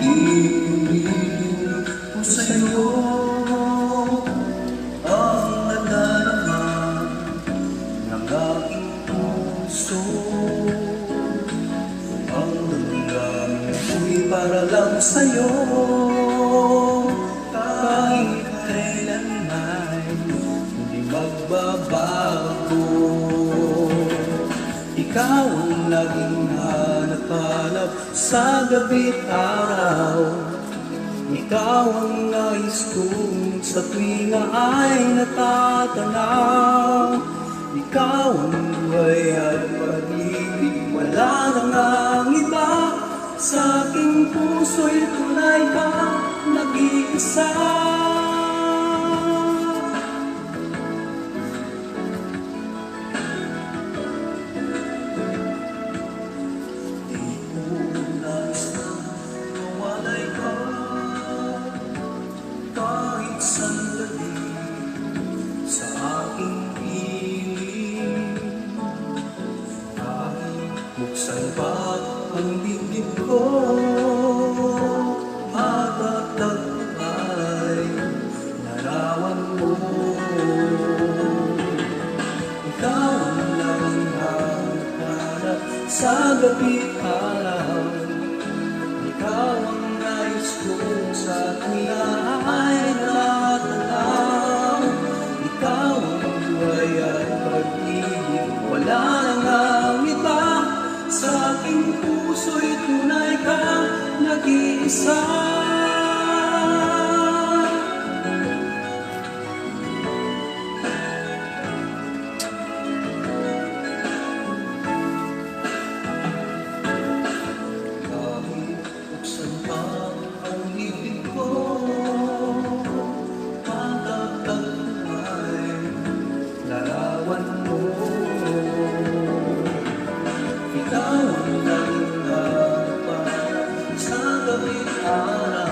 Ibigin ko sa'yo ang nadarama ng aking puso. Ang damdamin ko'y para lang sa'yo, kahit kailanman hindi magbabago. Ikaw ang laging hanap-hanap sa gabi't araw. Ikaw ang nais kong sa tuwing ay natatanaw. Ikaw ang buhay at pag-ibig, wala nang ang iba. Sa aking puso'y tunay ka, nag-iisa. Sa aking piling, kahit buksan pa ang dibdib ko, matatag ay larawan mo. Ikaw ang laging hanap sa gabi't araw. Ikaw ang nais ko sa tuwing ay natanaw. Ikaw ang buhay at pag-ibig, wala nang ang iba. Sa aking puso'y tunay ka, nag-iisa. Kahit buksan pa ang bibig ko, larawan mo. Ikaw ang laging hanap sa gabi't araw.